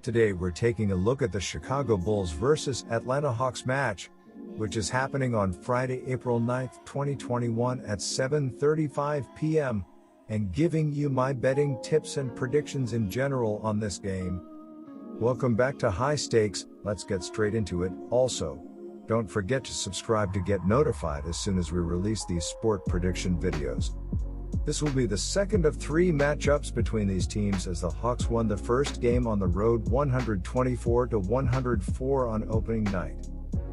Today we're taking a look at the Chicago Bulls vs Atlanta Hawks match, which is happening on Friday, April 9th, 2021 at 7:35 p.m., and giving you my betting tips and predictions in general on this game. Welcome back to High Stakes. Let's get straight into it. Also, don't forget to subscribe to get notified as soon as we release these sport prediction videos. This will be the second of three matchups between these teams, as the Hawks won the first game on the road 124-104 on opening night.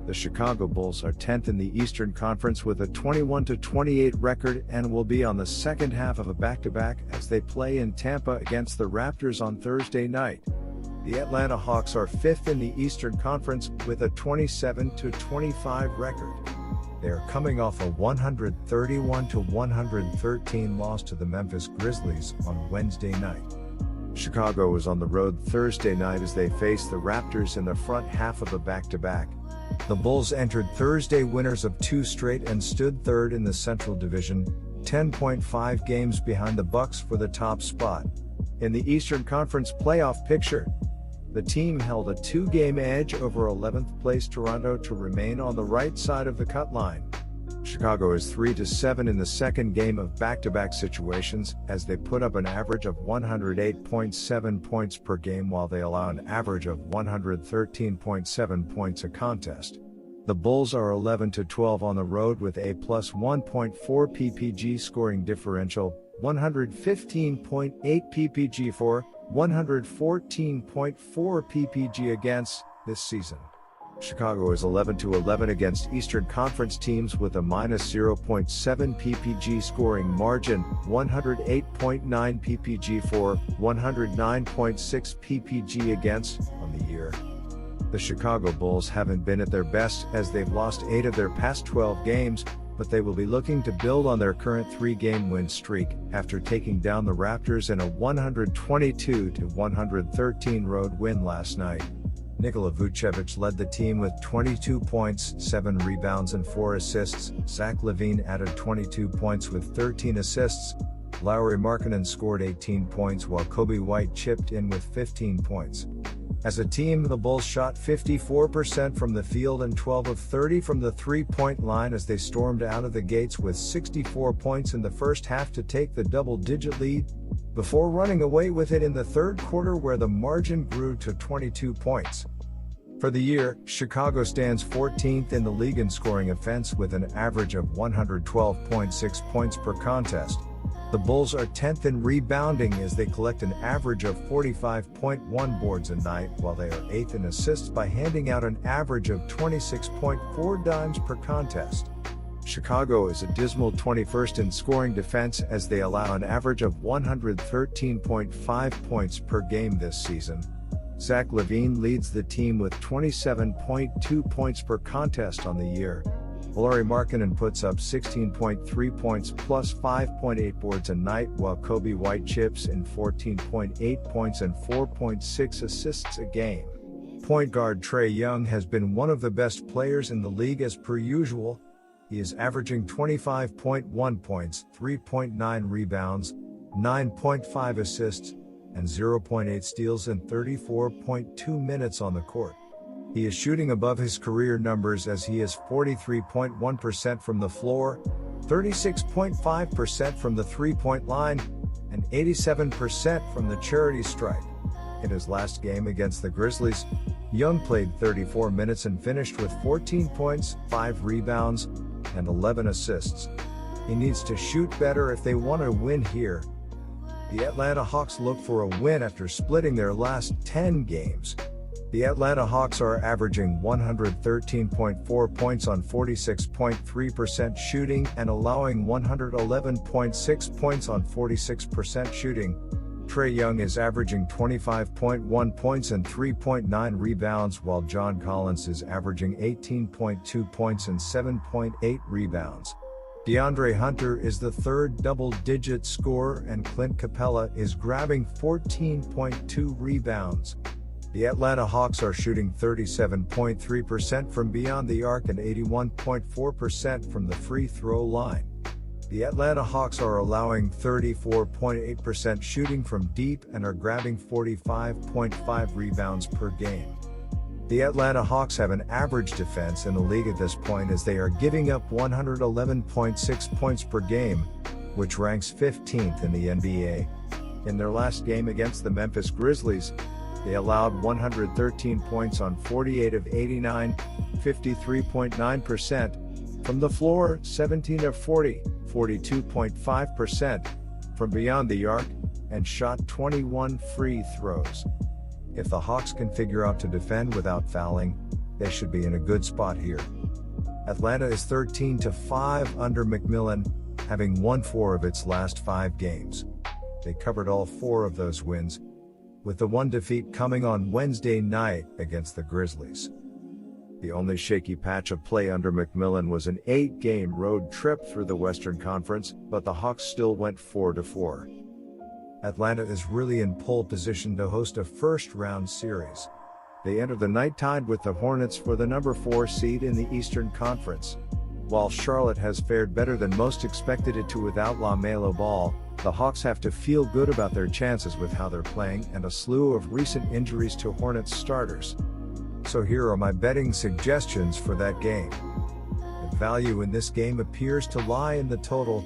The Chicago Bulls are 10th in the Eastern Conference with a 21-28 record and will be on the second half of a back-to-back as they play in Tampa against the Raptors on Thursday night. The Atlanta Hawks are 5th in the Eastern Conference with a 27-25 record. They are coming off a 131-113 loss to the Memphis Grizzlies on Wednesday night. Chicago was on the road Thursday night as they faced the Raptors in the front half of a back-to-back. The Bulls entered Thursday winners of two straight and stood third in the Central Division, 10.5 games behind the Bucks for the top spot. In the Eastern Conference playoff picture, the team held a two-game edge over 11th place Toronto to remain on the right side of the cut line. Chicago is 3-7 in the second game of back-to-back situations, as they put up an average of 108.7 points per game while they allow an average of 113.7 points a contest. The Bulls are 11-12 on the road with a plus 1.4 PPG scoring differential, 115.8 PPG for, 114.4 PPG against, this season. Chicago is 11-11 against Eastern Conference teams with a minus 0.7 PPG scoring margin, 108.9 PPG for, 109.6 PPG against, on the year. The Chicago Bulls haven't been at their best as they've lost 8 of their past 12 games, but they will be looking to build on their current 3-game win streak after taking down the Raptors in a 122-113 road win last night. Nikola Vucevic led the team with 22 points, 7 rebounds and 4 assists. Zach LaVine added 22 points with 13 assists. Lauri Markkanen scored 18 points while Coby White chipped in with 15 points. As a team, the Bulls shot 54% from the field and 12 of 30 from the three-point line as they stormed out of the gates with 64 points in the first half to take the double-digit lead, before running away with it in the third quarter where the margin grew to 22 points. For the year, Chicago stands 14th in the league in scoring offense with an average of 112.6 points per contest. The Bulls are 10th in rebounding as they collect an average of 45.1 boards a night, while they are 8th in assists by handing out an average of 26.4 dimes per contest. Chicago is a dismal 21st in scoring defense as they allow an average of 113.5 points per game this season. Zach LaVine leads the team with 27.2 points per contest on the year. Lauri Markkanen puts up 16.3 points plus 5.8 boards a night, while Coby White chips in 14.8 points and 4.6 assists a game. Point guard Trae Young has been one of the best players in the league as per usual. He is averaging 25.1 points, 3.9 rebounds, 9.5 assists, and 0.8 steals in 34.2 minutes on the court. He is shooting above his career numbers as he is 43.1% from the floor, 36.5% from the three-point line, and 87% from the charity stripe. In his last game against the Grizzlies, Young played 34 minutes and finished with 14 points, 5 rebounds, and 11 assists. He needs to shoot better if they want to win here. The Atlanta Hawks look for a win after splitting their last 10 games. The Atlanta Hawks are averaging 113.4 points on 46.3% shooting and allowing 111.6 points on 46% shooting. Trae Young is averaging 25.1 points and 3.9 rebounds, while John Collins is averaging 18.2 points and 7.8 rebounds. DeAndre Hunter is the third double-digit scorer and Clint Capella is grabbing 14.2 rebounds. The Atlanta Hawks are shooting 37.3% from beyond the arc and 81.4% from the free throw line. The Atlanta Hawks are allowing 34.8% shooting from deep and are grabbing 45.5 rebounds per game. The Atlanta Hawks have an average defense in the league at this point as they are giving up 111.6 points per game, which ranks 15th in the NBA. In their last game against the Memphis Grizzlies, they allowed 113 points on 48 of 89, 53.9%, from the floor, 17 of 40, 42.5%, from beyond the arc, and shot 21 free throws. If the Hawks can figure out to defend without fouling, they should be in a good spot here. Atlanta is 13-5 under McMillan, having won 4 of its last 5 games. They covered all 4 of those wins, with the one defeat coming on Wednesday night against the Grizzlies. The only shaky patch of play under McMillan was an 8-game road trip through the Western Conference, but the Hawks still went 4-4. Atlanta is really in pole position to host a first-round series. They enter the night tied with the Hornets for the number 4 seed in the Eastern Conference. While Charlotte has fared better than most expected it to without LaMelo Ball, the Hawks have to feel good about their chances with how they're playing and a slew of recent injuries to Hornets starters. So here are my betting suggestions for that game. The value in this game appears to lie in the total.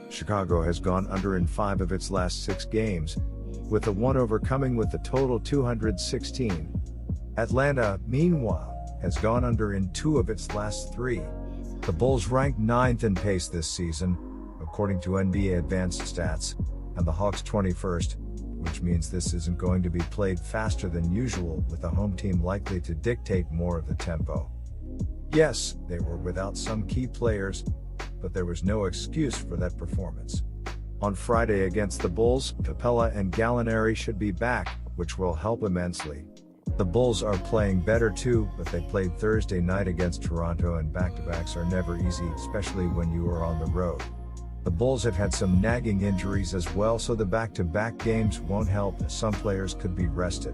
Chicago has gone under in 5 of its last 6 games, with the one overcoming with the total 216. Atlanta, meanwhile, has gone under in 2 of its last 3. The Bulls ranked 9th in pace this season, according to NBA Advanced Stats, and the Hawks 21st, which means this isn't going to be played faster than usual, with the home team likely to dictate more of the tempo. Yes, they were without some key players, but there was no excuse for that performance. On Friday against the Bulls, Capella and Gallinari should be back, which will help immensely. The Bulls are playing better too, but they played Thursday night against Toronto, and back-to-backs are never easy, especially when you are on the road. The Bulls have had some nagging injuries as well, so the back-to-back games won't help, as some players could be rested.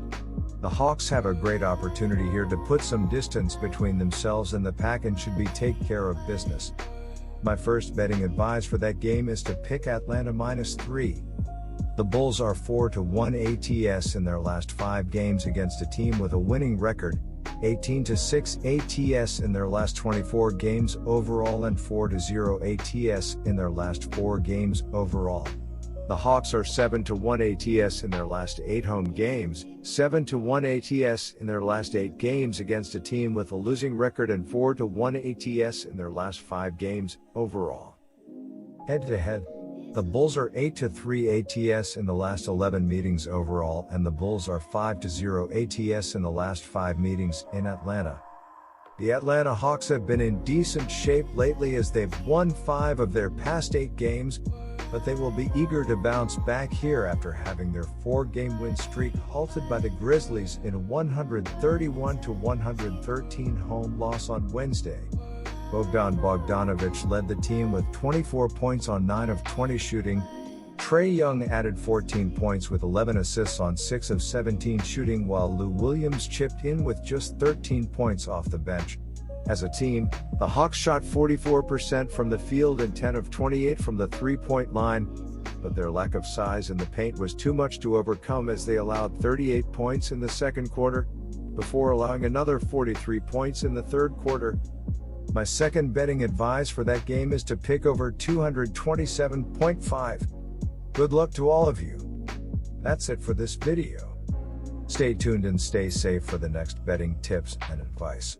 The Hawks have a great opportunity here to put some distance between themselves and the pack and should take care of business. My first betting advice for that game is to pick Atlanta -3. The Bulls are 4-1 ATS in their last 5 games against a team with a winning record, 18-6 ATS in their last 24 games overall, and 4-0 ATS in their last 4 games overall. The Hawks are 7-1 ATS in their last 8 home games, 7-1 ATS in their last 8 games against a team with a losing record, and 4-1 ATS in their last 5 games overall. Head-to-head, the Bulls are 8-3 ATS in the last 11 meetings overall, and the Bulls are 5-0 ATS in the last 5 meetings in Atlanta. The Atlanta Hawks have been in decent shape lately as they've won 5 of their past 8 games, but they will be eager to bounce back here after having their 4-game win streak halted by the Grizzlies in a 131-113 home loss on Wednesday. Bogdan Bogdanovic led the team with 24 points on 9 of 20 shooting. Trae Young added 14 points with 11 assists on 6 of 17 shooting, while Lou Williams chipped in with just 13 points off the bench. As a team, the Hawks shot 44% from the field and 10 of 28 from the three-point line, but their lack of size in the paint was too much to overcome as they allowed 38 points in the second quarter, before allowing another 43 points in the third quarter. My second betting advice for that game is to pick over 227.5. Good luck to all of you. That's it for this video. Stay tuned and stay safe for the next betting tips and advice.